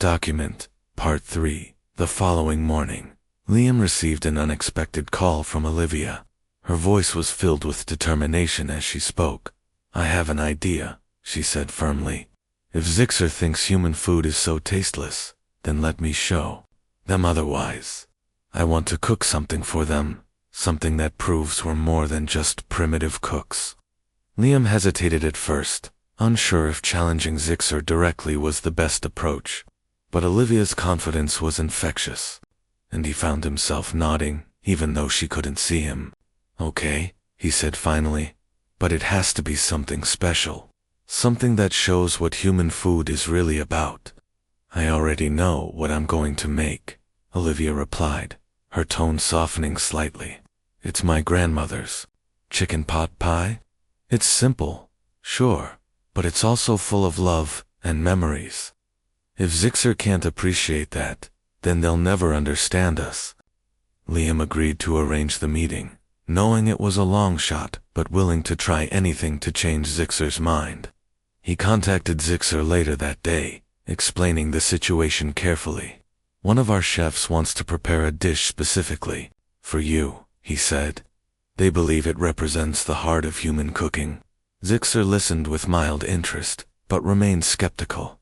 Document, Part 3. The following morning, Liam received an unexpected call from Olivia. Her voice was filled with determination as she spoke. "I have an idea," she said firmly. "If Zixer thinks human food is so tasteless, then let me show them otherwise. I want to cook something for them, something that proves we're more than just primitive cooks." Liam hesitated at first, unsure if challenging Zixer directly was the best approach. But Olivia's confidence was infectious, and he found himself nodding, even though she couldn't see him. "Okay," he said finally, "but it has to be something special. Something that shows what human food is really about." "I already know what I'm going to make," Olivia replied, her tone softening slightly. "It's my grandmother's chicken pot pie. It's simple, sure, but it's also full of love and memories. If Zixer can't appreciate that, then they'll never understand us." Liam agreed to arrange the meeting, knowing it was a long shot, but willing to try anything to change Zixer's mind. He contacted Zixer later that day, explaining the situation carefully. "One of our chefs wants to prepare a dish specifically for you," he said. "They believe it represents the heart of human cooking." Zixer listened with mild interest, but remained skeptical.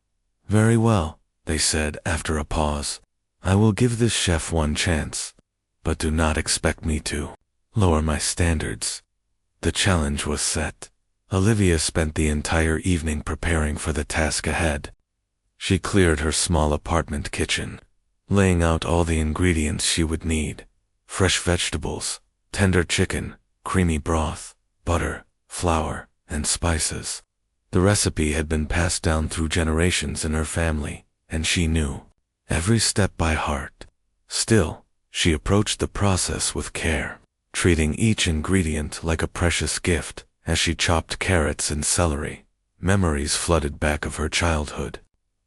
"Very well," they said after a pause. "I will give this chef one chance, but do not expect me to lower my standards." The challenge was set. Olivia spent the entire evening preparing for the task ahead. She cleared her small apartment kitchen, laying out all the ingredients she would need: fresh vegetables, tender chicken, creamy broth, butter, flour, and spices. The recipe had been passed down through generations in her family, and she knew every step by heart. Still, she approached the process with care, treating each ingredient like a precious gift. As she chopped carrots and celery, memories flooded back of her childhood.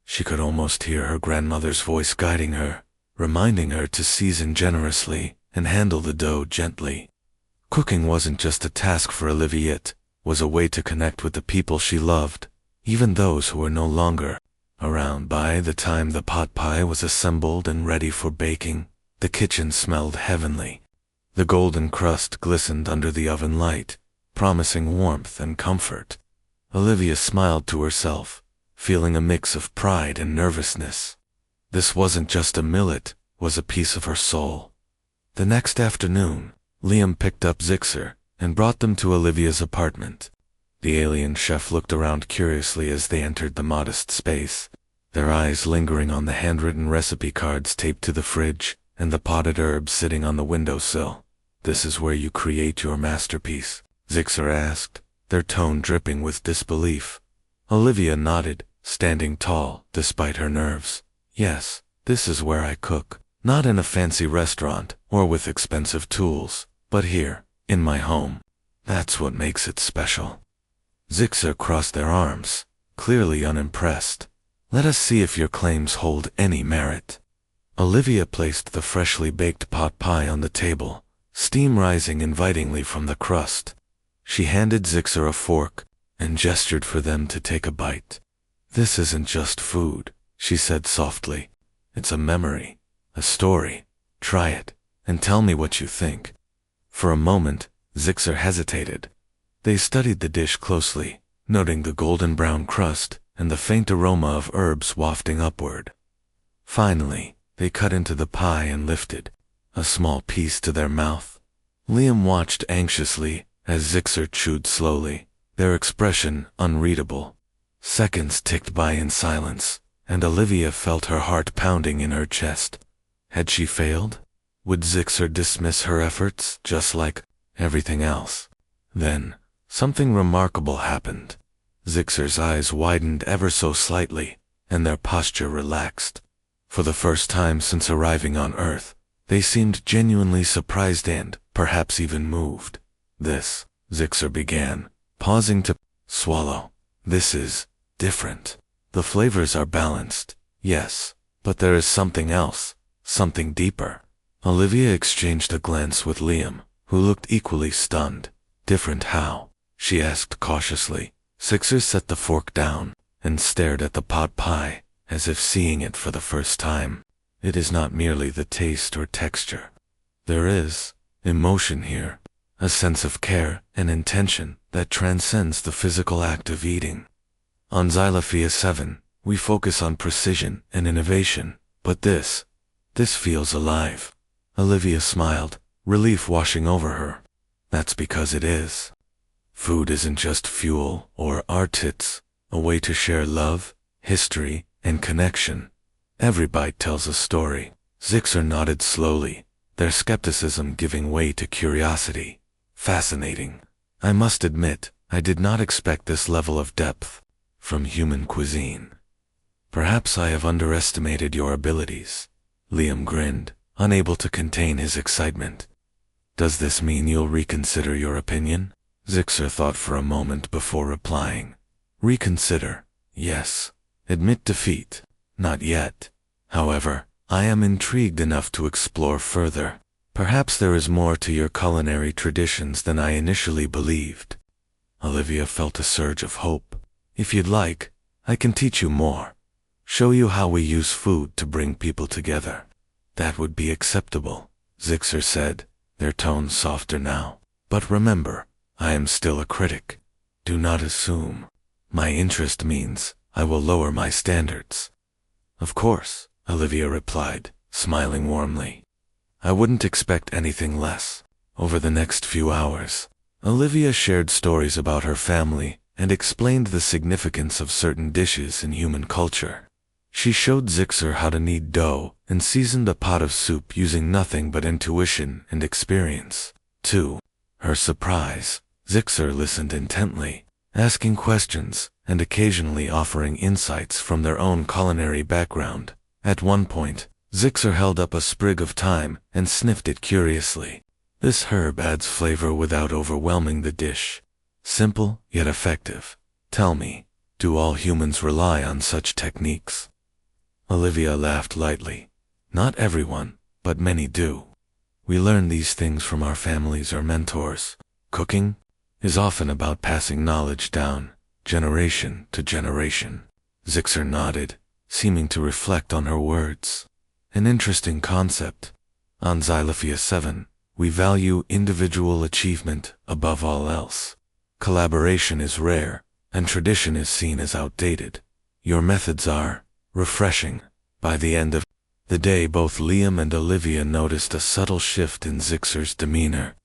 She could almost hear her grandmother's voice guiding her, reminding her to season generously and handle the dough gently. Cooking wasn't just a task for Olivia, it was a way to connect with the people she loved, even those who were no longer around. By the time the pot pie was assembled and ready for baking, the kitchen smelled heavenly. The golden crust glistened under the oven light, promising warmth and comfort. Olivia smiled to herself, feeling a mix of pride and nervousness. This wasn't just a meal, it was a piece of her soul. The next afternoon, Liam picked up Zixer and brought them to Olivia's apartment. The alien chef looked around curiously as they entered the modest space, their eyes lingering on the handwritten recipe cards taped to the fridge and the potted herbs sitting on the windowsill. "This is where you create your masterpiece?" Zixer asked, their tone dripping with disbelief. Olivia nodded, standing tall despite her nerves. "Yes, this is where I cook. Not in a fancy restaurant or with expensive tools, but here, in my home. That's what makes it special." Zixer crossed their arms, clearly unimpressed. "Let us see if your claims hold any merit." Olivia placed the freshly baked pot pie on the table, steam rising invitingly from the crust. She handed Zixer a fork and gestured for them to take a bite. "This isn't just food," she said softly. "It's a memory, a story. Try it, and tell me what you think." For a moment, Zixer hesitated. They studied the dish closely, noting the golden brown crust and the faint aroma of herbs wafting upward. Finally, they cut into the pie and lifted a small piece to their mouth. Liam watched anxiously as Zixer chewed slowly, their expression unreadable. Seconds ticked by in silence, and Olivia felt her heart pounding in her chest. Had she failed? Would Zixer dismiss her efforts, just like everything else? Then, something remarkable happened. Zixer's eyes widened ever so slightly, and their posture relaxed. For the first time since arriving on Earth, they seemed genuinely surprised and, perhaps even moved. "This," Zixer began, pausing to swallow. "This is different. The flavors are balanced, yes, but there is something else, something deeper." Olivia exchanged a glance with Liam, who looked equally stunned. "Different how?" she asked cautiously. Zixer set the fork down and stared at the pot pie, as if seeing it for the first time. It is not merely the taste or texture. There is emotion here, a sense of care and intention that transcends the physical act of eating. On Sci-Fi 7, we focus on precision and innovation, but this feels alive. Olivia smiled, relief washing over her. That's because it is. Food isn't just fuel or art, it's a way to share love, history, and connection. Every bite tells a story. Zixer nodded slowly, their skepticism giving way to curiosity. Fascinating. I must admit, I did not expect this level of depth from human cuisine. Perhaps I have underestimated your abilities. Liam grinned, unable to contain his excitement. Does this mean you'll reconsider your opinion? Zixer thought for a moment before replying. Reconsider, yes. Admit defeat, not yet. However, I am intrigued enough to explore further. Perhaps there is more to your culinary traditions than I initially believed. Olivia felt a surge of hope. If you'd like, I can teach you more. Show you how we use food to bring people together. That would be acceptable, Zixer said, their tone softer now. But remember, I am still a critic. Do not assume. My interest means I will lower my standards. Of course, Olivia replied, smiling warmly. I wouldn't expect anything less. Over the next few hours, Olivia shared stories about her family and explained the significance of certain dishes in human culture. She showed Zixer how to knead dough and seasoned a pot of soup using nothing but intuition and experience. To her surprise, Zixer listened intently, asking questions and occasionally offering insights from their own culinary background. At one point, Zixer held up a sprig of thyme and sniffed it curiously. This herb adds flavor without overwhelming the dish. Simple, yet effective. Tell me, do all humans rely on such techniques? Olivia laughed lightly. Not everyone, but many do. We learn these things from our families or mentors. Cooking is often about passing knowledge down, generation to generation. Zixer nodded, seeming to reflect on her words. An interesting concept. On Sci-Fi 7, we value individual achievement above all else. Collaboration is rare, and tradition is seen as outdated. Your methods are refreshing. By the end of the day, both Liam and Olivia noticed a subtle shift in Zixer's demeanor.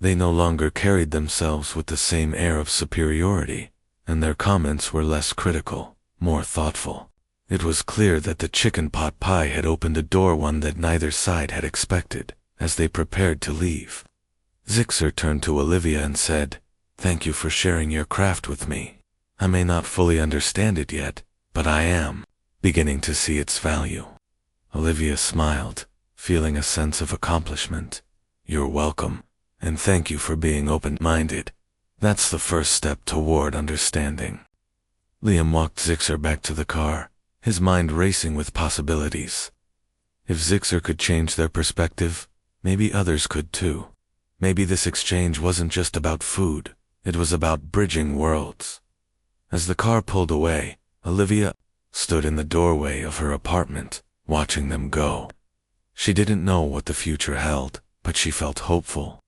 They no longer carried themselves with the same air of superiority, and their comments were less critical, more thoughtful. It was clear that the chicken pot pie had opened a door, one that neither side had expected, as they prepared to leave. Zixer turned to Olivia and said, "Thank you for sharing your craft with me. I may not fully understand it yet, but I am beginning to see its value." Olivia smiled, feeling a sense of accomplishment. "You're welcome, and thank you for being open-minded. That's the first step toward understanding." Liam walked Zixer back to the car, his mind racing with possibilities. If Zixer could change their perspective, maybe others could too. Maybe this exchange wasn't just about food, it was about bridging worlds. As the car pulled away, Olivia stood in the doorway of her apartment, watching them go. She didn't know what the future held, but she felt hopeful.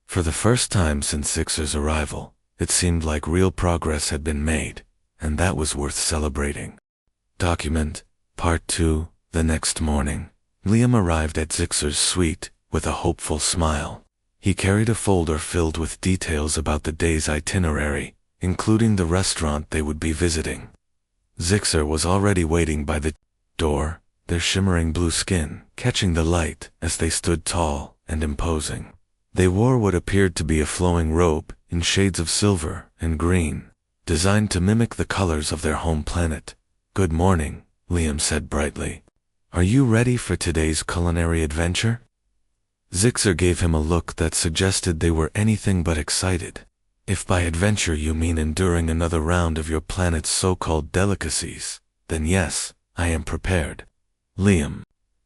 For the first time since Zixer's arrival, it seemed like real progress had been made, and that was worth celebrating. Document Part 2. The next morning, Liam arrived at Zixer's suite with a hopeful smile. He carried a folder filled with details about the day's itinerary, including the restaurant they would be visiting. Zixer was already waiting by the door, their shimmering blue skin catching the light as they stood tall and imposing. They wore what appeared to be a flowing robe in shades of silver and green, designed to mimic the colors of their home planet. "Good morning," Liam said brightly. "Are you ready for today's culinary adventure?" Zixer gave him a look that suggested they were anything but excited. "If by adventure you mean enduring another round of your planet's so-called delicacies, then yes, I am prepared." Liam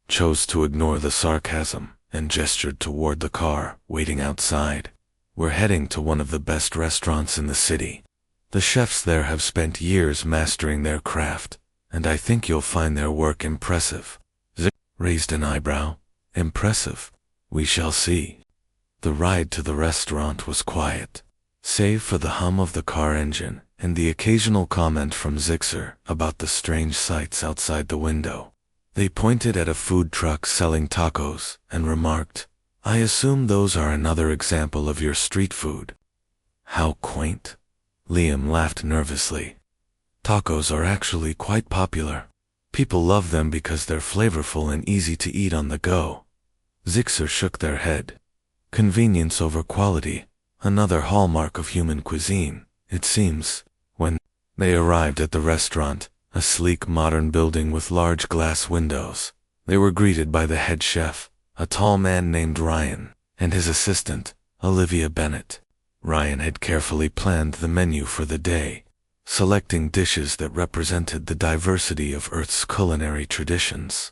chose to ignore the sarcasm and gestured toward the car waiting outside. "We're heading to one of the best restaurants in the city. The chefs there have spent years mastering their craft, and I think you'll find their work impressive. Zixer raised an eyebrow. Impressive? We shall see. The ride to the restaurant was quiet, save for the hum of the car engine and the occasional comment from Zixer about the strange sights outside the window. They pointed at a food truck selling tacos and remarked, "I assume those are another example of your street food." How quaint. Liam laughed nervously. Tacos are actually quite popular. People love them because they're flavorful and easy to eat on the go. Zixer shook their head. Convenience over quality, another hallmark of human cuisine, it seems. When they arrived at the restaurant, a sleek modern building with large glass windows, they were greeted by the head chef, a tall man named Ryan, and his assistant, Olivia Bennett. Ryan had carefully planned the menu for the day, selecting dishes that represented the diversity of Earth's culinary traditions.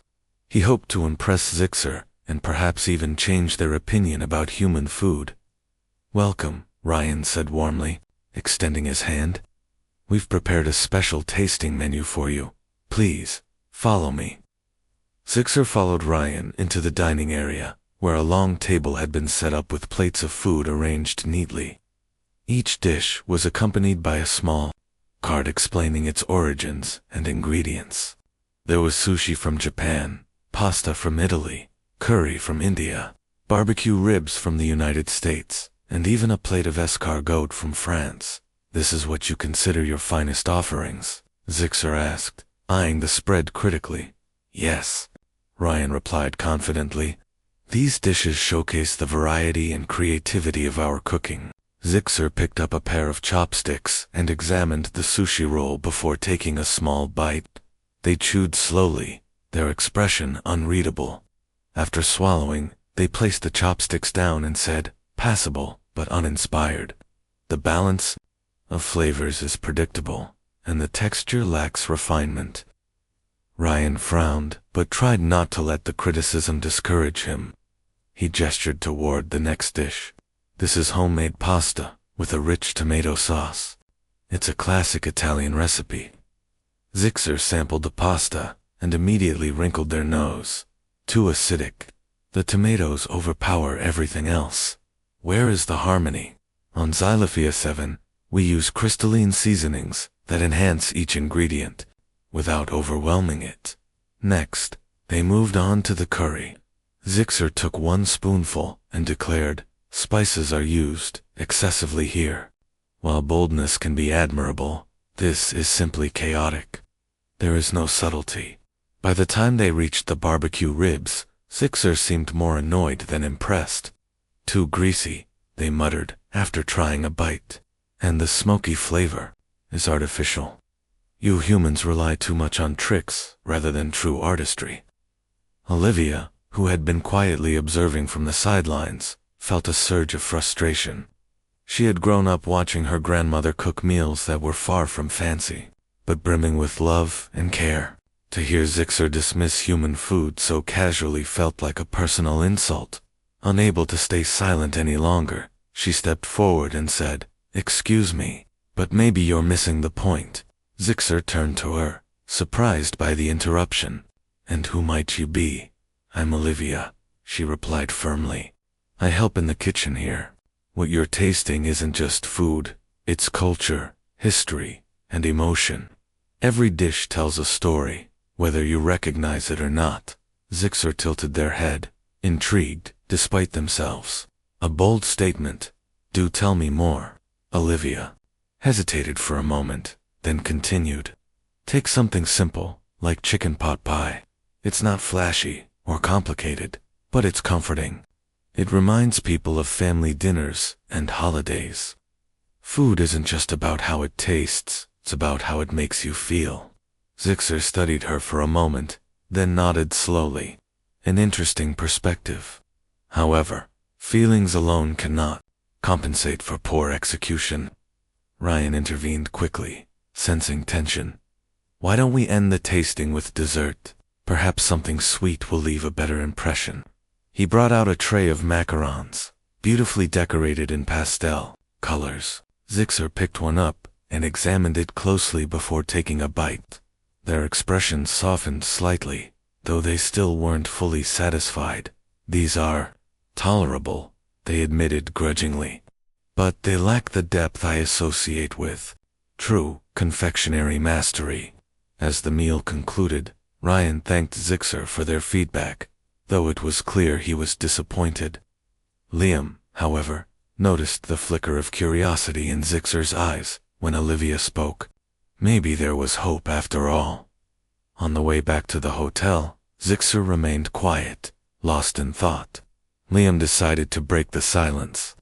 He hoped to impress Zixer and perhaps even change their opinion about human food. "Welcome," Ryan said warmly, extending his hand. "We've prepared a special tasting menu for you. Please, follow me." Zixer followed Ryan into the dining area, where a long table had been set up with plates of food arranged neatly. Each dish was accompanied by a small card explaining its origins and ingredients. There was sushi from Japan, pasta from Italy, curry from India, barbecue ribs from the United States, and even a plate of escargot from France. "This is what you consider your finest offerings?" Zixer asked, eyeing the spread critically. "Yes," Ryan replied confidently. "These dishes showcase the variety and creativity of our cooking." Zixer picked up a pair of chopsticks and examined the sushi roll before taking a small bite. They chewed slowly, their expression unreadable. After swallowing, they placed the chopsticks down and said, "Passable, but uninspired. The balance of flavors is predictable, and the texture lacks refinement." Ryan frowned, but tried not to let the criticism discourage him. He gestured toward the next dish. "This is homemade pasta with a rich tomato sauce. It's a classic Italian recipe." Zixer sampled the pasta and immediately wrinkled their nose. "Too acidic. The tomatoes overpower everything else. Where is the harmony?" On Sci-Fi 7, we use crystalline seasonings that enhance each ingredient without overwhelming it. Next, they moved on to the curry. Zixer took one spoonful and declared, "Spices are used excessively here. While boldness can be admirable, this is simply chaotic. There is no subtlety." By the time they reached the barbecue ribs, Zixer seemed more annoyed than impressed. "Too greasy," they muttered after trying a bite. "And the smoky flavor is artificial. You humans rely too much on tricks rather than true artistry." Olivia, who had been quietly observing from the sidelines, felt a surge of frustration. She had grown up watching her grandmother cook meals that were far from fancy, but brimming with love and care. To hear Zixer dismiss human food so casually felt like a personal insult. Unable to stay silent any longer, she stepped forward and said, "Excuse me, but maybe you're missing the point." Zixer turned to her, surprised by the interruption. "And who might you be?" "I'm Olivia," she replied firmly. "I help in the kitchen here. What you're tasting isn't just food, it's culture, history, and emotion. Every dish tells a story, whether you recognize it or not." Zixer tilted their head, intrigued, despite themselves. "A bold statement. Do tell me more." Olivia hesitated for a moment, then continued. "Take something simple, like chicken pot pie. It's not flashy or complicated, but it's comforting. It reminds people of family dinners and holidays. Food isn't just about how it tastes, it's about how it makes you feel." Zixer studied her for a moment, then nodded slowly. An interesting perspective. However, feelings alone cannot compensate for poor execution. Ryan intervened quickly, sensing tension. "Why don't we end the tasting with dessert? Perhaps something sweet will leave a better impression." He brought out a tray of macarons, beautifully decorated in pastel colors. Zixer picked one up and examined it closely before taking a bite. Their expressions softened slightly, though they still weren't fully satisfied. These are tolerable, they admitted grudgingly. But they lack the depth I associate with true confectionery mastery. As the meal concluded, Ryan thanked Zixer for their feedback, though it was clear he was disappointed. Liam, however, noticed the flicker of curiosity in Zixer's eyes when Olivia spoke. Maybe there was hope after all. On the way back to the hotel, Zixer remained quiet, lost in thought. Liam decided to break the silence.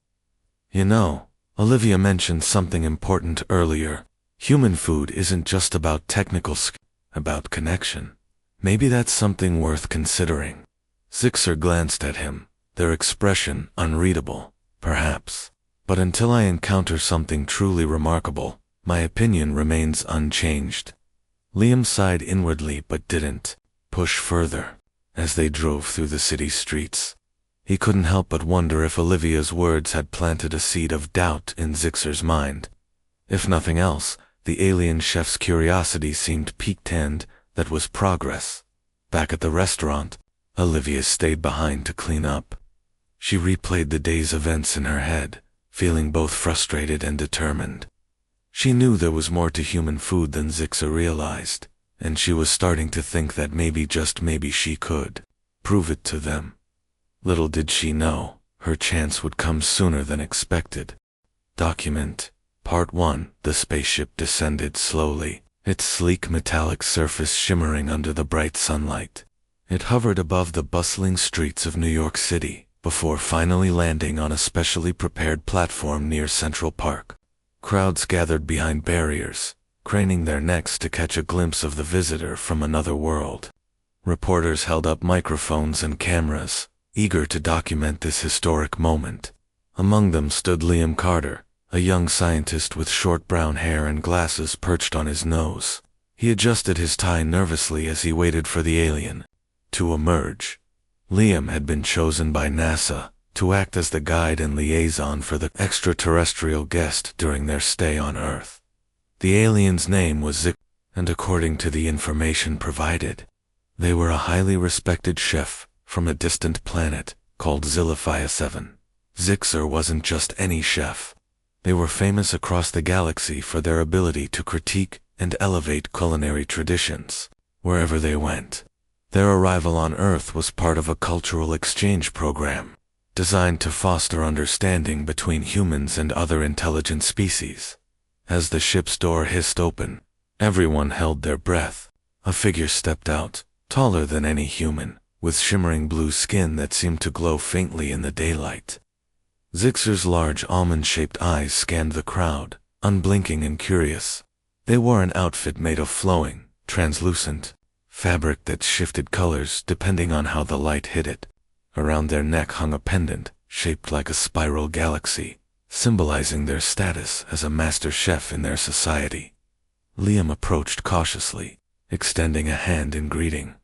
You know, Olivia mentioned something important earlier. Human food isn't just about technical skill, about connection. Maybe that's something worth considering. Zixer glanced at him, their expression unreadable, perhaps. But until I encounter something truly remarkable, my opinion remains unchanged. Liam sighed inwardly but didn't push further. As they drove through the city streets, he couldn't help but wonder if Olivia's words had planted a seed of doubt in Zixer's mind. If nothing else, the alien chef's curiosity seemed piqued, and that was progress. Back at the restaurant, Olivia stayed behind to clean up. She replayed the day's events in her head, feeling both frustrated and determined. She knew there was more to human food than Zixer realized, and she was starting to think that maybe, just maybe, she could prove it to them. Little did she know, her chance would come sooner than expected. Document Part 1. The spaceship descended slowly, its sleek metallic surface shimmering under the bright sunlight. It hovered above the bustling streets of New York City, before finally landing on a specially prepared platform near Central Park. Crowds gathered behind barriers, craning their necks to catch a glimpse of the visitor from another world. Reporters held up microphones and cameras, eager to document this historic moment. Among them stood Liam Carter, a young scientist with short brown hair and glasses perched on his nose. He adjusted his tie nervously as he waited for the alien to emerge. Liam had been chosen by NASA to act as the guide and liaison for the extraterrestrial guest during their stay on Earth. The alien's name was Zixer, and according to the information provided, they were a highly respected chef from a distant planet called Scifi 7. Zixer wasn't just any chef. They were famous across the galaxy for their ability to critique and elevate culinary traditions wherever they went. Their arrival on Earth was part of a cultural exchange program designed to foster understanding between humans and other intelligent species. As the ship's door hissed open, everyone held their breath. A figure stepped out, taller than any human, with shimmering blue skin that seemed to glow faintly in the daylight. Zixer's large almond-shaped eyes scanned the crowd, unblinking and curious. They wore an outfit made of flowing, translucent fabric that shifted colors depending on how the light hit it. Around their neck hung a pendant, shaped like a spiral galaxy, symbolizing their status as a master chef in their society. Liam approached cautiously, extending a hand in greeting.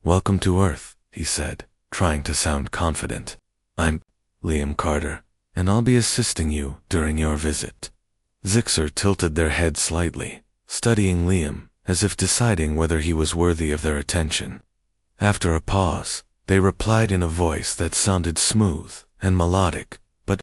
"Welcome to Earth," he said, trying to sound confident. "I'm Liam Carter, and I'll be assisting you during your visit." Zixer tilted their head slightly, studying Liam, as if deciding whether he was worthy of their attention. After a pause, they replied in a voice that sounded smooth and melodic, but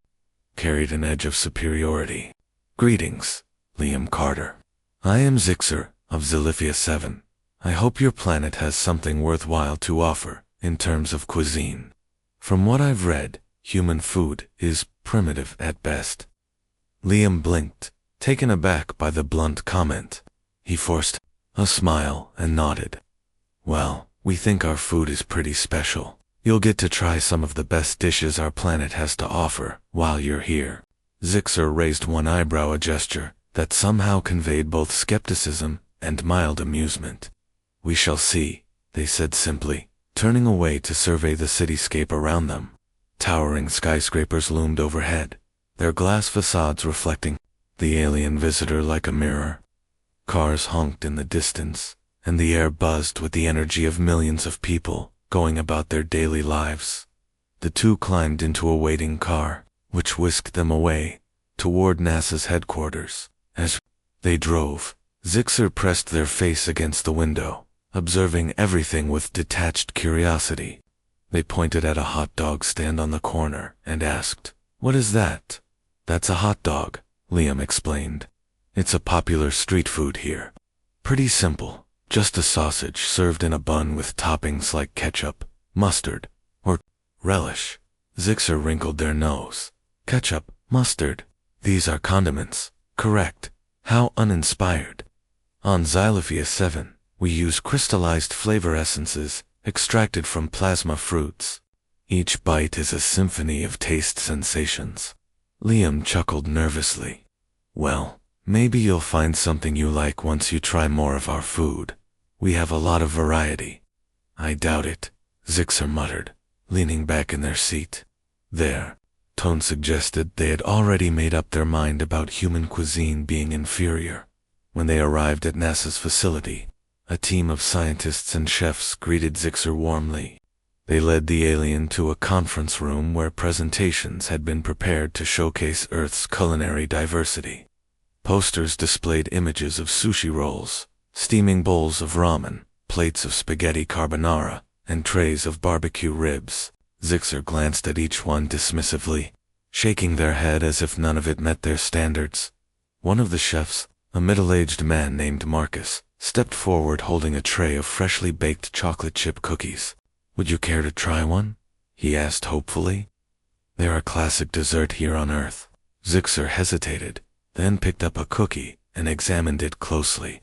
carried an edge of superiority. "Greetings, Liam Carter. I am Zixer of Scifi 7. I hope your planet has something worthwhile to offer in terms of cuisine. From what I've read, human food is primitive at best." Liam blinked, taken aback by the blunt comment. He forced a smile and nodded. "Well, we think our food is pretty special. You'll get to try some of the best dishes our planet has to offer while you're here." Zixer raised one eyebrow, a gesture that somehow conveyed both skepticism and mild amusement. "We shall see," they said simply, turning away to survey the cityscape around them. Towering skyscrapers loomed overhead, their glass facades reflecting the alien visitor like a mirror. Cars honked in the distance, and the air buzzed with the energy of millions of people going about their daily lives. The two climbed into a waiting car, which whisked them away toward NASA's headquarters. As they drove, Zixer pressed their face against the window, observing everything with detached curiosity. They pointed at a hot dog stand on the corner and asked, "What is that?" "That's a hot dog," Liam explained. "It's a popular street food here. Pretty simple, just a sausage served in a bun with toppings like ketchup, mustard, or relish." Zixer wrinkled their nose. "Ketchup, mustard. These are condiments, correct? How uninspired." On Scifi 7, we use crystallized flavor essences extracted from plasma fruits. Each bite is a symphony of taste sensations. Liam chuckled nervously. "Well, maybe you'll find something you like once you try more of our food. We have a lot of variety." "I doubt it," Zixer muttered, leaning back in their seat. Their tone suggested they had already made up their mind about human cuisine being inferior. When they arrived at NASA's facility, a team of scientists and chefs greeted Zixer warmly. They led the alien to a conference room where presentations had been prepared to showcase Earth's culinary diversity. Posters displayed images of sushi rolls, steaming bowls of ramen, plates of spaghetti carbonara, and trays of barbecue ribs. Zixer glanced at each one dismissively, shaking their head as if none of it met their standards. One of the chefs, a middle-aged man named Marcus, stepped forward holding a tray of freshly baked chocolate chip cookies. "Would you care to try one?" he asked hopefully. "They're a classic dessert here on Earth." Zixer hesitated, then picked up a cookie and examined it closely.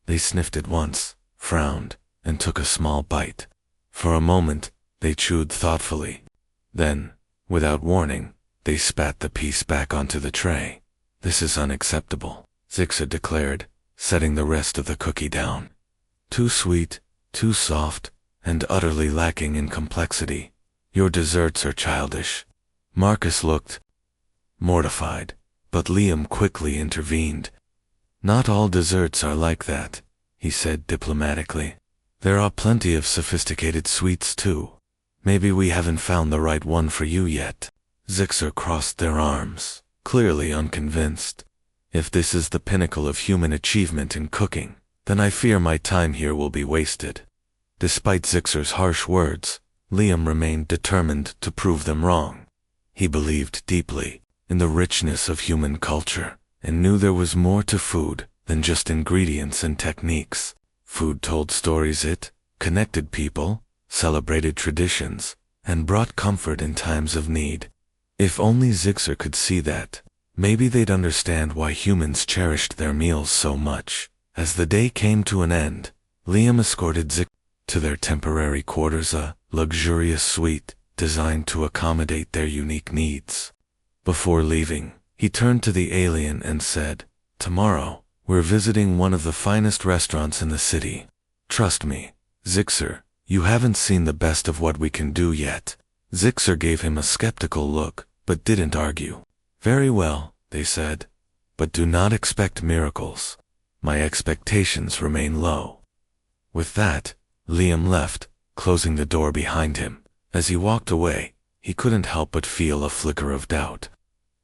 They sniffed it once, frowned, and took a small bite. For a moment, they chewed thoughtfully. Then, without warning, they spat the piece back onto the tray. "This is unacceptable," Zixer declared, setting the rest of the cookie down. "Too sweet, too soft, and utterly lacking in complexity. Your desserts are childish." Marcus looked mortified, but Liam quickly intervened. "Not all desserts are like that," he said diplomatically. "There are plenty of sophisticated sweets too. Maybe we haven't found the right one for you yet." Zixer crossed their arms, clearly unconvinced. "If this is the pinnacle of human achievement in cooking, then I fear my time here will be wasted." Despite Zixer's harsh words, Liam remained determined to prove them wrong. He believed deeply in the richness of human culture and knew there was more to food than just ingredients and techniques. Food told stories, it connected people, celebrated traditions, and brought comfort in times of need. If only Zixer could see that, maybe they'd understand why humans cherished their meals so much. As the day came to an end, Liam escorted Zixer to their temporary quarters, a luxurious suite designed to accommodate their unique needs. Before leaving, he turned to the alien and said, "Tomorrow, we're visiting one of the finest restaurants in the city. Trust me, Zixer, you haven't seen the best of what we can do yet." Zixer gave him a skeptical look, but didn't argue. "Very well," they said, "but do not expect miracles. My expectations remain low." With that, Liam left, closing the door behind him. As he walked away, he couldn't help but feel a flicker of doubt.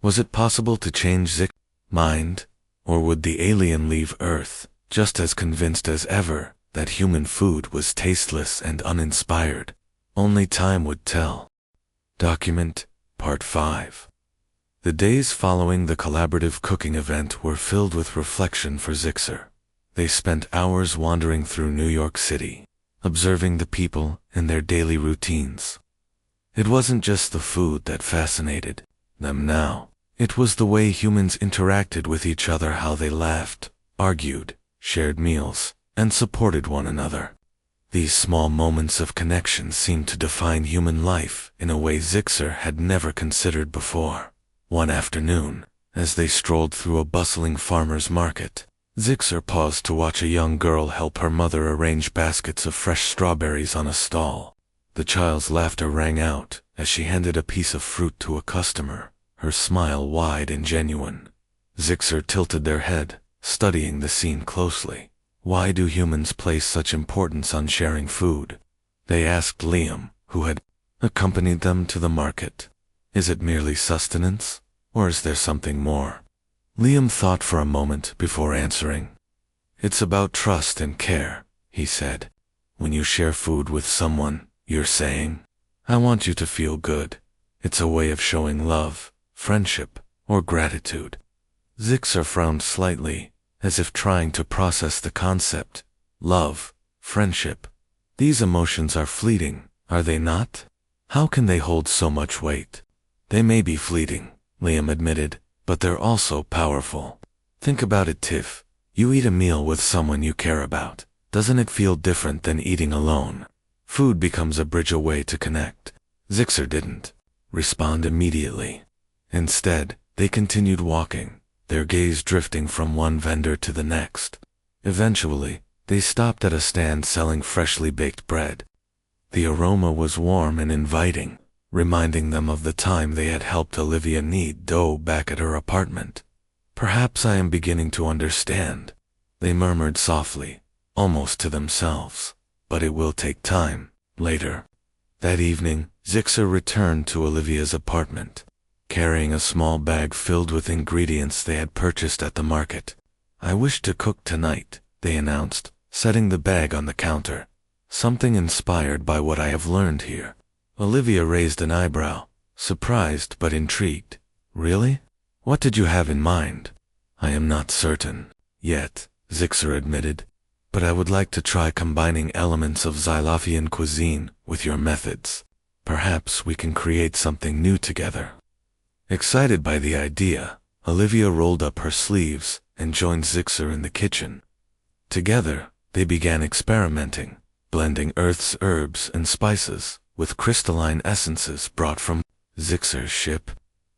Was it possible to change Zixer's mind, or would the alien leave Earth, just as convinced as ever that human food was tasteless and uninspired? Only time would tell. Document Part 5. The days following the collaborative cooking event were filled with reflection for Zixer. They spent hours wandering through New York City, observing the people and their daily routines. It wasn't just the food that fascinated them now. It was the way humans interacted with each other, how they laughed, argued, shared meals, and supported one another. These small moments of connection seemed to define human life in a way Zixer had never considered before. One afternoon, as they strolled through a bustling farmer's market, Zixer paused to watch a young girl help her mother arrange baskets of fresh strawberries on a stall. The child's laughter rang out as she handed a piece of fruit to a customer, her smile wide and genuine. Zixer tilted their head, studying the scene closely. Why do humans place such importance on sharing food? They asked Liam, who had accompanied them to the market. Is it merely sustenance, or is there something more? Liam thought for a moment before answering. It's about trust and care, he said. When you share food with someone, you're saying, I want you to feel good. It's a way of showing love, friendship, or gratitude. Zixer frowned slightly, as if trying to process the concept. Love, friendship. These emotions are fleeting, are they not? How can they hold so much weight? They may be fleeting, Liam admitted, but they're also powerful. Think about it, Tiff. You eat a meal with someone you care about. Doesn't it feel different than eating alone? Food becomes a bridge away to connect. Zixer didn't respond immediately. Instead, they continued walking, their gaze drifting from one vendor to the next. Eventually, they stopped at a stand selling freshly baked bread. The aroma was warm and inviting, reminding them of the time they had helped Olivia knead dough back at her apartment. Perhaps I am beginning to understand, they murmured softly, almost to themselves. But it will take time. Later. That evening, Zixer returned to Olivia's apartment, carrying a small bag filled with ingredients they had purchased at the market. I wish to cook tonight, they announced, setting the bag on the counter. Something inspired by what I have learned here. Olivia raised an eyebrow, surprised but intrigued. Really? What did you have in mind? I am not certain yet, Zixer admitted, but I would like to try combining elements of Xylofian cuisine with your methods. Perhaps we can create something new together. Excited by the idea, Olivia rolled up her sleeves and joined Zixer in the kitchen. Together, they began experimenting, blending Earth's herbs and spices with crystalline essences brought from Zixer's ship.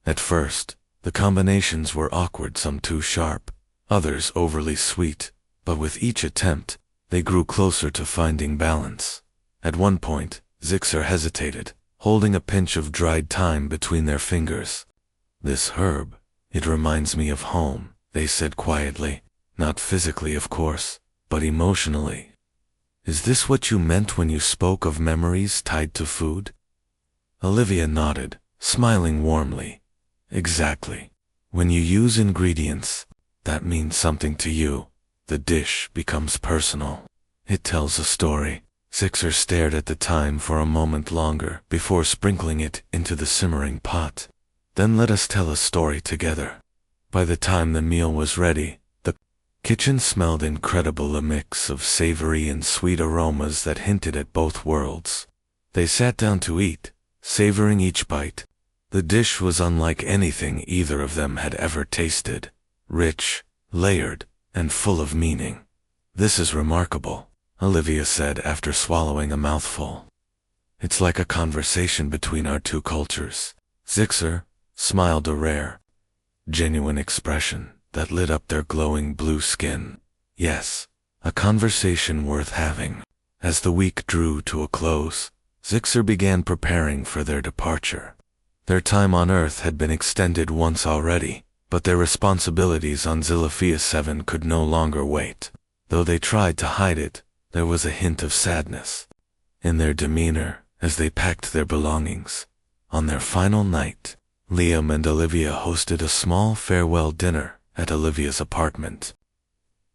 At first, the combinations were awkward, some too sharp, others overly sweet, but with each attempt, they grew closer to finding balance. At one point, Zixer hesitated, holding a pinch of dried thyme between their fingers. This herb, it reminds me of home, they said quietly, not physically of course, but emotionally. Is this what you meant when you spoke of memories tied to food? Olivia nodded, smiling warmly. Exactly. When you use ingredients that mean something to you, the dish becomes personal. It tells a story. Zixer stared at the thyme for a moment longer before sprinkling it into the simmering pot. Then let us tell a story together. By the time the meal was ready, the kitchen smelled incredible, a mix of savory and sweet aromas that hinted at both worlds. They sat down to eat, savoring each bite. The dish was unlike anything either of them had ever tasted. Rich, layered, and full of meaning. This is remarkable, Olivia said after swallowing a mouthful. It's like a conversation between our two cultures. Zixer smiled, a rare, genuine expression that lit up their glowing blue skin. Yes, a conversation worth having. As the week drew to a close, Zixer began preparing for their departure. Their time on Earth had been extended once already, but their responsibilities on Xylophia 7 could no longer wait. Though they tried to hide it, there was a hint of sadness in their demeanor as they packed their belongings. On their final night, Liam and Olivia hosted a small farewell dinner at Olivia's apartment.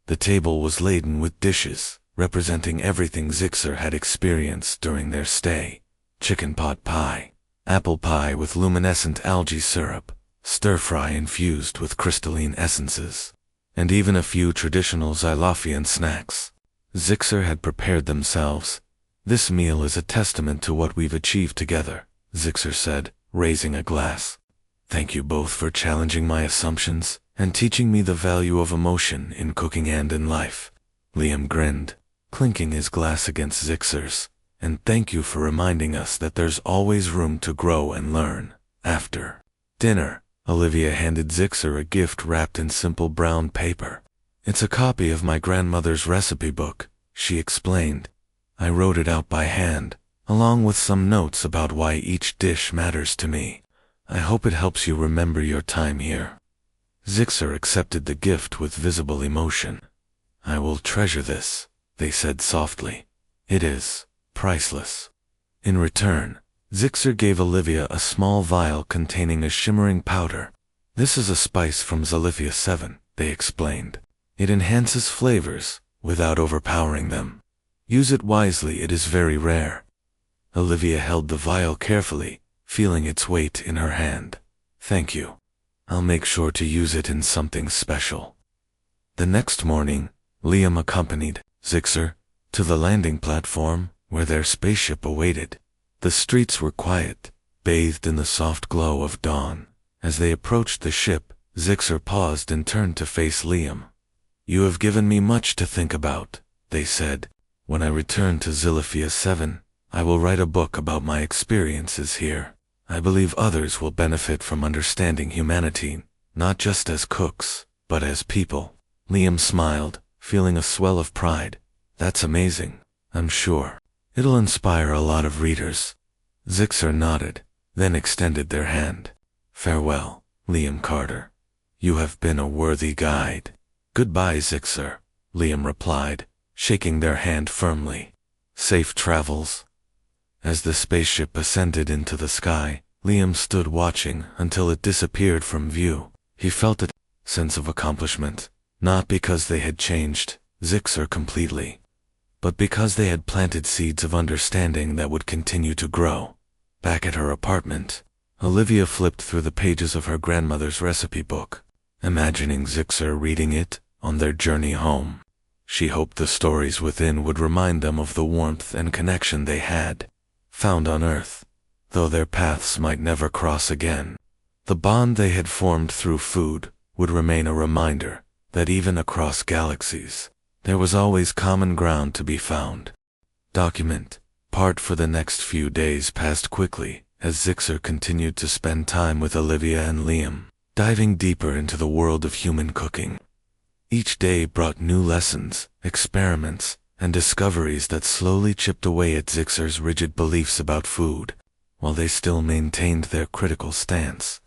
The table was laden with dishes representing everything Zixer had experienced during their stay. Chicken pot pie, apple pie with luminescent algae syrup, stir-fry infused with crystalline essences, and even a few traditional Xylofian snacks. Zixer had prepared themselves. This meal is a testament to what we've achieved together, Zixer said, raising a glass. Thank you both for challenging my assumptions and teaching me the value of emotion in cooking and in life. Liam grinned, clinking his glass against Zixer's. And thank you for reminding us that there's always room to grow and learn. After dinner, Olivia handed Zixer a gift wrapped in simple brown paper. It's a copy of my grandmother's recipe book, she explained. I wrote it out by hand, along with some notes about why each dish matters to me. I hope it helps you remember your time here. Zixer accepted the gift with visible emotion. I will treasure this, they said softly. It is priceless. In return, Zixer gave Olivia a small vial containing a shimmering powder. This is a spice from Xylophia 7, they explained. It enhances flavors without overpowering them. Use it wisely, it is very rare. Olivia held the vial carefully, feeling its weight in her hand. Thank you. I'll make sure to use it in something special. The next morning, Liam accompanied Zixer to the landing platform where their spaceship awaited. The streets were quiet, bathed in the soft glow of dawn. As they approached the ship, Zixer paused and turned to face Liam. You have given me much to think about, they said. When I return to Scifi 7, I will write a book about my experiences here. I believe others will benefit from understanding humanity, not just as cooks, but as people. Liam smiled, feeling a swell of pride. That's amazing, I'm sure. It'll inspire a lot of readers. Zixer nodded, then extended their hand. Farewell, Liam Carter. You have been a worthy guide. Goodbye, Zixer, Liam replied, shaking their hand firmly. Safe travels. As the spaceship ascended into the sky, Liam stood watching until it disappeared from view. He felt a sense of accomplishment, not because they had changed Zixer completely, but because they had planted seeds of understanding that would continue to grow. Back at her apartment, Olivia flipped through the pages of her grandmother's recipe book, imagining Zixer reading it on their journey home. She hoped the stories within would remind them of the warmth and connection they had found on Earth, though their paths might never cross again. The bond they had formed through food would remain a reminder that even across galaxies, there was always common ground to be found. Document part for the next few days passed quickly as Zixer continued to spend time with Olivia and Liam, diving deeper into the world of human cooking. Each day brought new lessons, experiments, and discoveries that slowly chipped away at Zixer's rigid beliefs about food, while they still maintained their critical stance.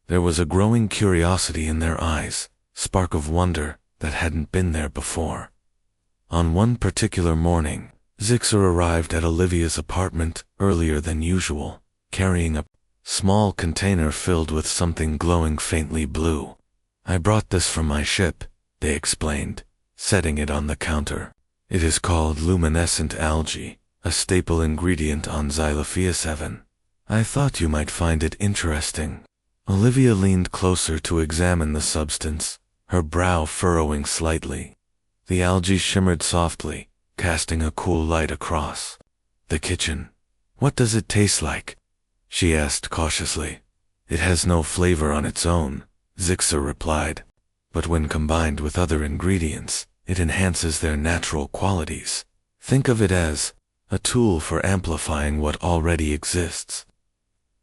There was a growing curiosity in their eyes, spark of wonder that hadn't been there before. On one particular morning, Zixer arrived at Olivia's apartment earlier than usual, carrying a small container filled with something glowing faintly blue. I brought this from my ship, they explained, setting it on the counter. It is called luminescent algae, a staple ingredient on Scifi 7. I thought you might find it interesting. Olivia leaned closer to examine the substance, her brow furrowing slightly. The algae shimmered softly, casting a cool light across the kitchen. What does it taste like? She asked cautiously. It has no flavor on its own, Zixer replied, but when combined with other ingredients, it enhances their natural qualities. Think of it as a tool for amplifying what already exists.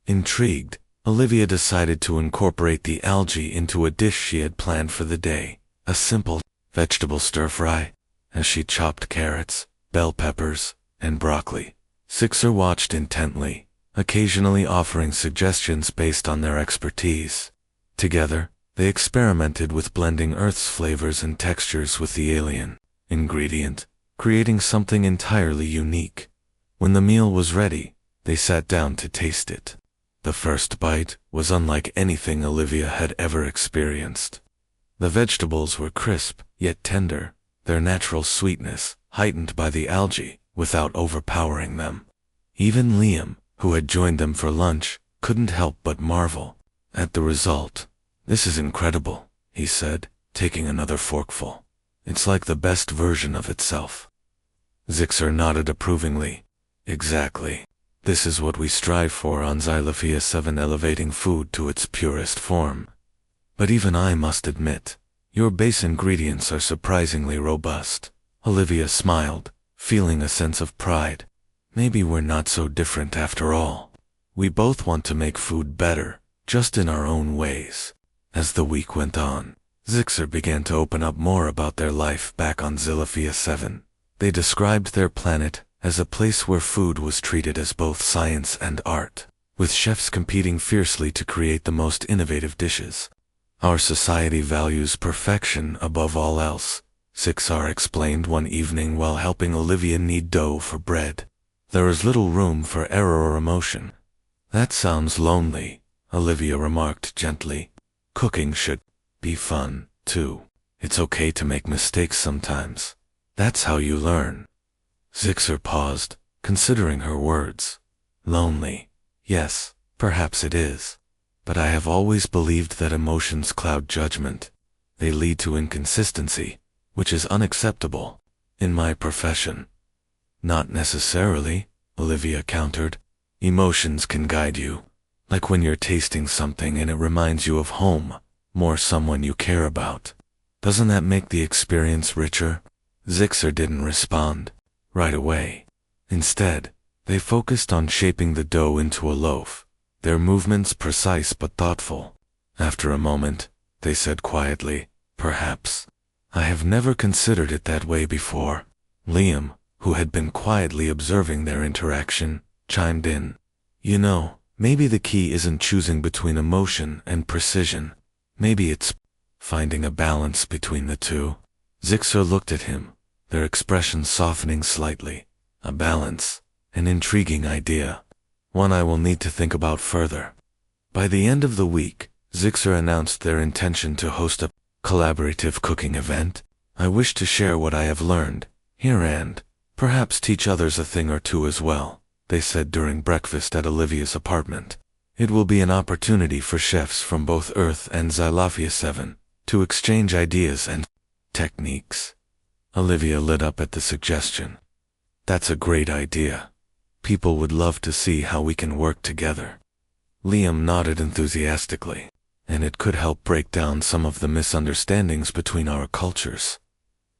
Intrigued, Olivia decided to incorporate the algae into a dish she had planned for the day, a simple vegetable stir-fry, as she chopped carrots, bell peppers, and broccoli. Zixer watched intently, occasionally offering suggestions based on their expertise. Together, they experimented with blending Earth's flavors and textures with the alien ingredient, creating something entirely unique. When the meal was ready, they sat down to taste it. The first bite was unlike anything Olivia had ever experienced. The vegetables were crisp, yet tender, their natural sweetness heightened by the algae without overpowering them. Even Liam, who had joined them for lunch, couldn't help but marvel at the result. This is incredible, he said, taking another forkful. It's like the best version of itself. Zixer nodded approvingly. Exactly. This is what we strive for on Scifi 7, elevating food to its purest form. But even I must admit, your base ingredients are surprisingly robust. Olivia smiled, feeling a sense of pride. Maybe we're not so different after all. We both want to make food better, just in our own ways. As the week went on, Zixer began to open up more about their life back on Scifi 7. They described their planet as a place where food was treated as both science and art, with chefs competing fiercely to create the most innovative dishes. Our society values perfection above all else, Zixer explained one evening while helping Olivia knead dough for bread. There is little room for error or emotion. That sounds lonely, Olivia remarked gently. Cooking should be fun, too. It's okay to make mistakes sometimes. That's how you learn. Zixer paused, considering her words. Lonely. Yes, perhaps it is. But I have always believed that emotions cloud judgment. They lead to inconsistency, which is unacceptable. In my profession. Not necessarily, Olivia countered. Emotions can guide you. Like when you're tasting something and it reminds you of home, more someone you care about. Doesn't that make the experience richer? Zixer didn't respond right away. Instead, they focused on shaping the dough into a loaf, their movements precise but thoughtful. After a moment, they said quietly, perhaps. I have never considered it that way before. Liam, who had been quietly observing their interaction, chimed in. You know, maybe the key isn't choosing between emotion and precision. Maybe it's finding a balance between the two. Zixer looked at him, their expressions softening slightly. A balance, an intriguing idea. One I will need to think about further. By the end of the week, Zixer announced their intention to host a collaborative cooking event. I wish to share what I have learned here and perhaps teach others a thing or two as well, they said during breakfast at Olivia's apartment. It will be an opportunity for chefs from both Earth and Sci-Fi 7 to exchange ideas and techniques. Olivia lit up at the suggestion. That's a great idea. People would love to see how we can work together. Liam nodded enthusiastically, and it could help break down some of the misunderstandings between our cultures.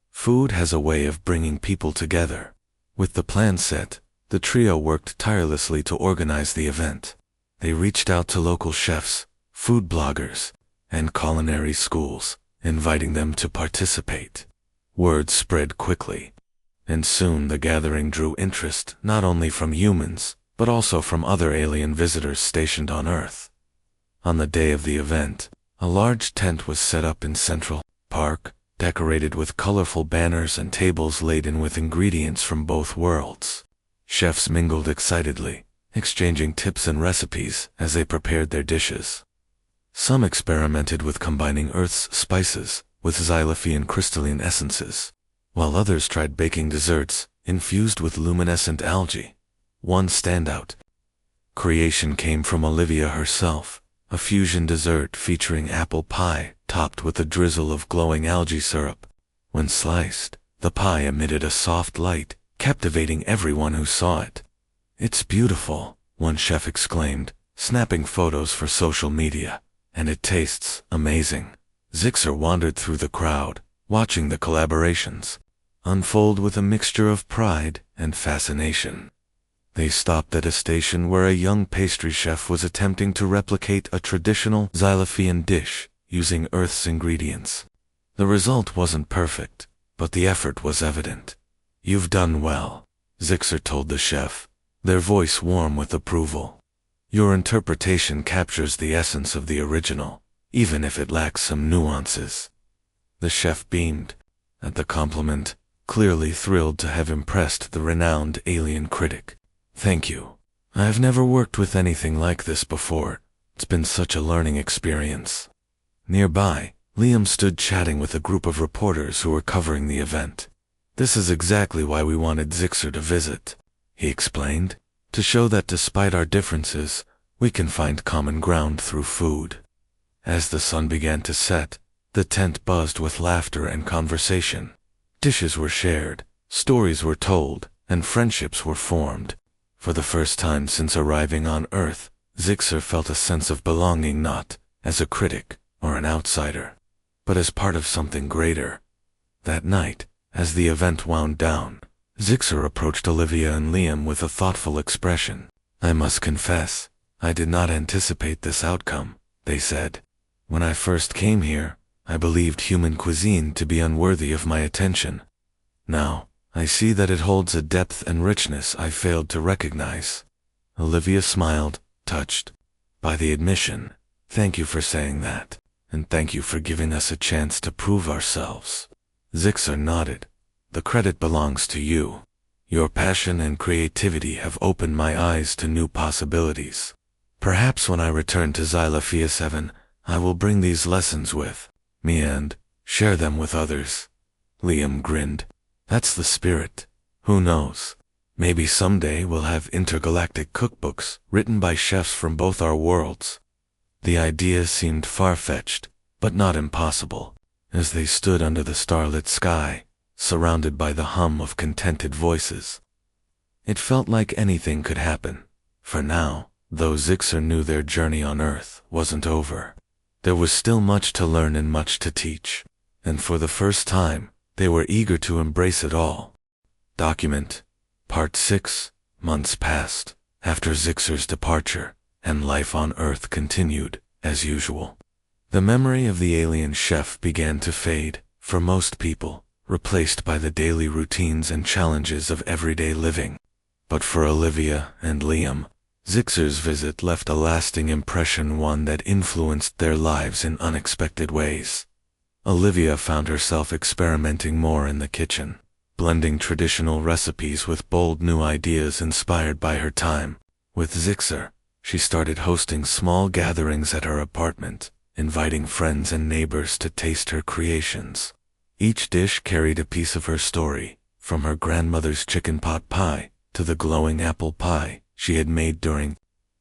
Food has a way of bringing people together. With the plan set, the trio worked tirelessly to organize the event. They reached out to local chefs, food bloggers, and culinary schools, inviting them to participate. Word spread quickly, and soon the gathering drew interest not only from humans, but also from other alien visitors stationed on Earth. On the day of the event, a large tent was set up in Central Park, decorated with colorful banners and tables laden with ingredients from both worlds. Chefs mingled excitedly, exchanging tips and recipes as they prepared their dishes. Some experimented with combining Earth's spices with xylophone crystalline essences, while others tried baking desserts infused with luminescent algae. One standout creation came from Olivia herself, a fusion dessert featuring apple pie topped with a drizzle of glowing algae syrup. When sliced, the pie emitted a soft light, captivating everyone who saw it. It's beautiful, one chef exclaimed, snapping photos for social media. And it tastes amazing. Zixer wandered through the crowd, watching the collaborations unfold with a mixture of pride and fascination. They stopped at a station where a young pastry chef was attempting to replicate a traditional xylophone dish using Earth's ingredients. The result wasn't perfect, but the effort was evident. You've done well, Zixer told the chef, their voice warm with approval. Your interpretation captures the essence of the original, even if it lacks some nuances. The chef beamed at the compliment, clearly thrilled to have impressed the renowned alien critic. Thank you. I have never worked with anything like this before. It's been such a learning experience. Nearby, Liam stood chatting with a group of reporters who were covering the event. This is exactly why we wanted Zixer to visit, he explained, to show that despite our differences, we can find common ground through food. As the sun began to set, the tent buzzed with laughter and conversation. Dishes were shared, stories were told, and friendships were formed. For the first time since arriving on Earth, Zixer felt a sense of belonging not as a critic or an outsider, but as part of something greater. That night, as the event wound down, Zixer approached Olivia and Liam with a thoughtful expression. I must confess, I did not anticipate this outcome, they said. When I first came here, I believed human cuisine to be unworthy of my attention. Now, I see that it holds a depth and richness I failed to recognize. Olivia smiled, touched by the admission. Thank you for saying that, and thank you for giving us a chance to prove ourselves. Zixer nodded. The credit belongs to you. Your passion and creativity have opened my eyes to new possibilities. Perhaps when I return to Scifi 7, I will bring these lessons with me and Share them with others. Liam grinned. That's the spirit. Who knows? Maybe someday we'll have intergalactic cookbooks written by chefs from both our worlds. The idea seemed far-fetched, but not impossible, as they stood under the starlit sky, surrounded by the hum of contented voices. It felt like anything could happen. For now, though Zixer knew their journey on Earth wasn't over. There was still much to learn and much to teach, and for the first time, they were eager to embrace it all. Document. Part 6. Months passed after Zixer's departure, and life on Earth continued, as usual. The memory of the alien chef began to fade, for most people, replaced by the daily routines and challenges of everyday living. But for Olivia and Liam, Zixer's visit left a lasting impression, one that influenced their lives in unexpected ways. Olivia found herself experimenting more in the kitchen, blending traditional recipes with bold new ideas inspired by her time. With Zixer, she started hosting small gatherings at her apartment, inviting friends and neighbors to taste her creations. Each dish carried a piece of her story, from her grandmother's chicken pot pie to the glowing apple pie she had made during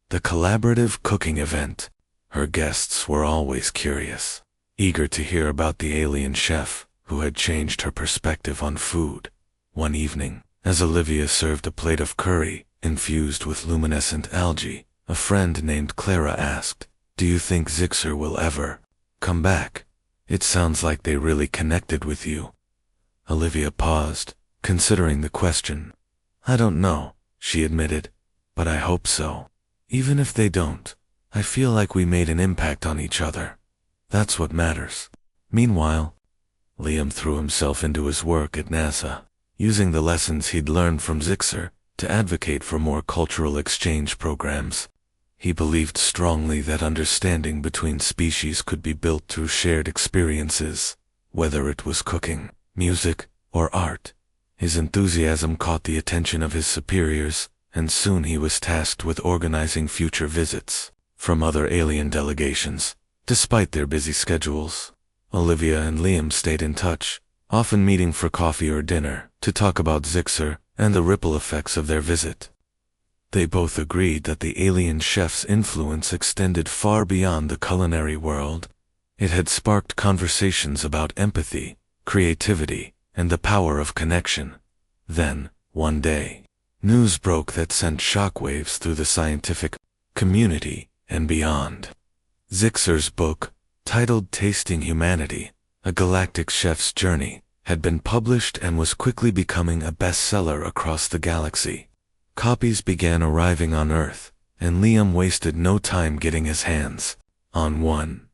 the collaborative cooking event. Her guests were always curious, eager to hear about the alien chef who had changed her perspective on food. One evening, as Olivia served a plate of curry infused with luminescent algae, a friend named Clara asked, "Do you think Zixer will ever come back? It sounds like they really connected with you." Olivia paused, considering the question. "I don't know," she admitted, "but I hope so. Even if they don't, I feel like we made an impact on each other. That's what matters." Meanwhile, Liam threw himself into his work at NASA, using the lessons he'd learned from Zixer to advocate for more cultural exchange programs. He believed strongly that understanding between species could be built through shared experiences, whether it was cooking, music, or art. His enthusiasm caught the attention of his superiors, and soon he was tasked with organizing future visits from other alien delegations. Despite their busy schedules, Olivia and Liam stayed in touch, often meeting for coffee or dinner to talk about Zixer and the ripple effects of their visit. They both agreed that the alien chef's influence extended far beyond the culinary world. It had sparked conversations about empathy, creativity, and the power of connection. Then, one day, news broke that sent shockwaves through the scientific community and beyond. Zixer's book, titled Tasting Humanity, A Galactic Chef's Journey, had been published and was quickly becoming a bestseller across the galaxy. Copies began arriving on Earth, and Liam wasted no time getting his hands on one.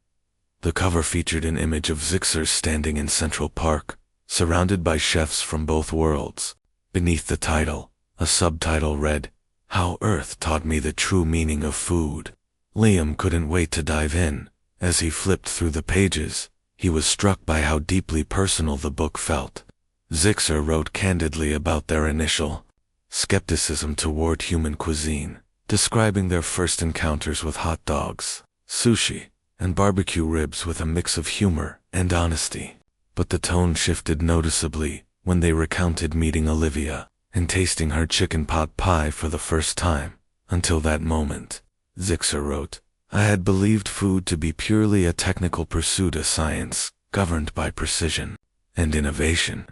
The cover featured an image of Zixer standing in Central Park, surrounded by chefs from both worlds. Beneath the title, a subtitle read, "How Earth Taught Me the True Meaning of Food." Liam couldn't wait to dive in. As he flipped through the pages, he was struck by how deeply personal the book felt. Zixer wrote candidly about their initial skepticism toward human cuisine, describing their first encounters with hot dogs, sushi, and barbecue ribs with a mix of humor and honesty. But the tone shifted noticeably when they recounted meeting Olivia and tasting her chicken pot pie for the first time. Until that moment, Zixer wrote, "I had believed food to be purely a technical pursuit, a science governed by precision and innovation.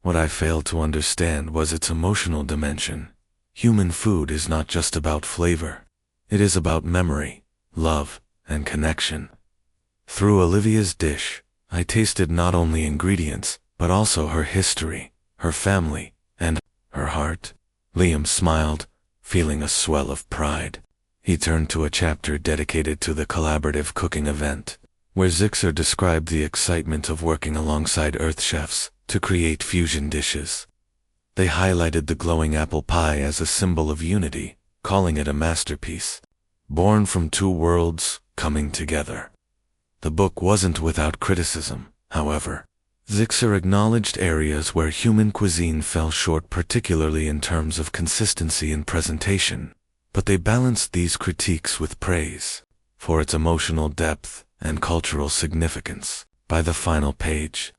What I failed to understand was its emotional dimension. Human food is not just about flavor. It is about memory, love, and connection." Through Olivia's dish, I tasted not only ingredients, but also her history, her family, and her heart. Liam smiled, feeling a swell of pride. He turned to a chapter dedicated to the collaborative cooking event, where Zixer described the excitement of working alongside Earth chefs to create fusion dishes. They highlighted the glowing apple pie as a symbol of unity, calling it a masterpiece, born from two worlds coming together. The book wasn't without criticism, however. Zixer acknowledged areas where human cuisine fell short, particularly in terms of consistency and presentation, but they balanced these critiques with praise for its emotional depth and cultural significance. By the final page,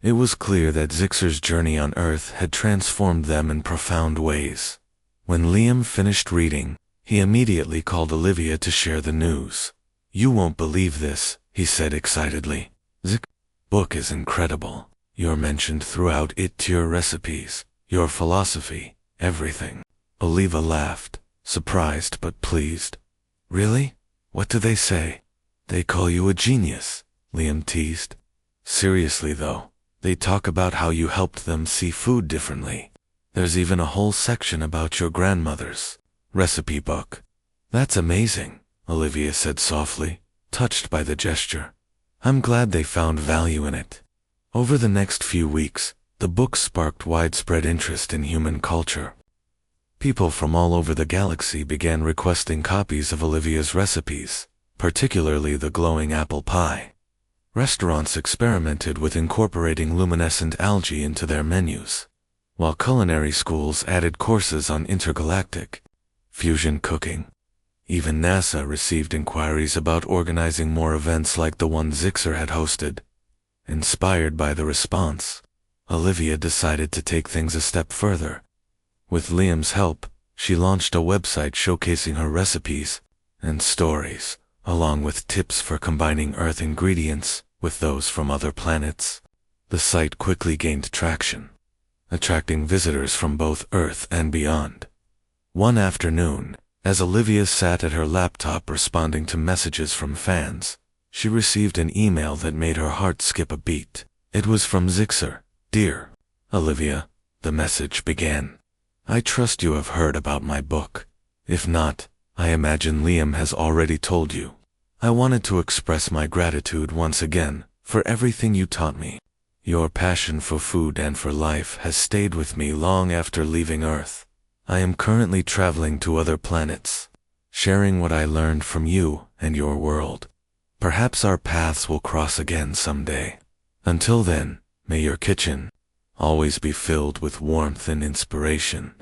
it was clear that Zixer's journey on Earth had transformed them in profound ways. When Liam finished reading, he immediately called Olivia to share the news. "You won't believe this," he said excitedly. "Zixer's book is incredible. You're mentioned throughout it, your recipes, your philosophy, everything." Olivia laughed, surprised but pleased. "Really? What do they say?" "They call you a genius," Liam teased. "Seriously though, they talk about how you helped them see food differently. There's even a whole section about your grandmother's recipe book." "That's amazing," Olivia said softly, touched by the gesture. "I'm glad they found value in it." Over the next few weeks, the book sparked widespread interest in human culture. People from all over the galaxy began requesting copies of Olivia's recipes, particularly the glowing apple pie. Restaurants experimented with incorporating luminescent algae into their menus, while culinary schools added courses on intergalactic fusion cooking. Even NASA received inquiries about organizing more events like the one Zixer had hosted. Inspired by the response, Olivia decided to take things a step further. With Liam's help, she launched a website showcasing her recipes and stories, along with tips for combining Earth ingredients with those from other planets. The site quickly gained traction, attracting visitors from both Earth and beyond. One afternoon, as Olivia sat at her laptop responding to messages from fans, she received an email that made her heart skip a beat. It was from Zixer. "Dear Olivia," the message began, "I trust you have heard about my book. If not, I imagine Liam has already told you. I wanted to express my gratitude once again for everything you taught me. Your passion for food and for life has stayed with me long after leaving Earth. I am currently traveling to other planets, sharing what I learned from you and your world. Perhaps our paths will cross again someday. Until then, may your kitchen always be filled with warmth and inspiration."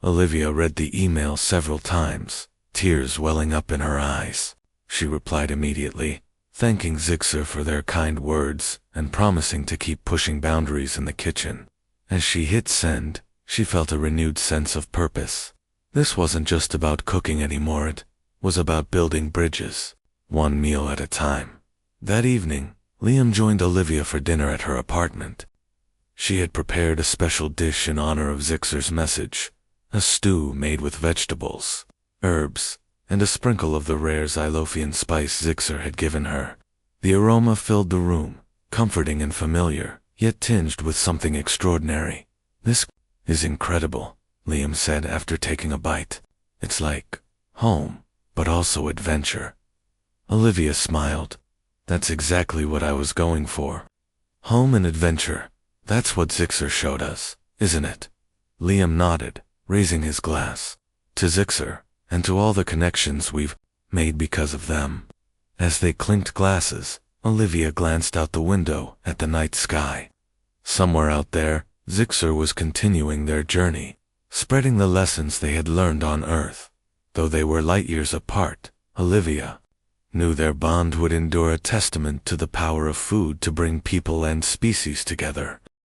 Olivia read the email several times, tears welling up in her eyes. She replied immediately, thanking Zixer for their kind words and promising to keep pushing boundaries in the kitchen. As she hit send, she felt a renewed sense of purpose. This wasn't just about cooking anymore, it was about building bridges, one meal at a time. That evening, Liam joined Olivia for dinner at her apartment. She had prepared a special dish in honor of Zixer's message, a stew made with vegetables, herbs, and a sprinkle of the rare xylophane spice Zixer had given her. The aroma filled the room, comforting and familiar, yet tinged with something extraordinary. "This is incredible," Liam said after taking a bite. "It's like home, but also adventure." Olivia smiled. "That's exactly what I was going for. Home and adventure. That's what Zixer showed us, isn't it?" Liam nodded, raising his glass. "To Zixer, and to all the connections we've made because of them." As they clinked glasses, Olivia glanced out the window at the night sky. Somewhere out there, Zixer was continuing their journey, spreading the lessons they had learned on Earth. Though they were light years apart, Olivia knew their bond would endure, a testament to the power of food to bring people and species together.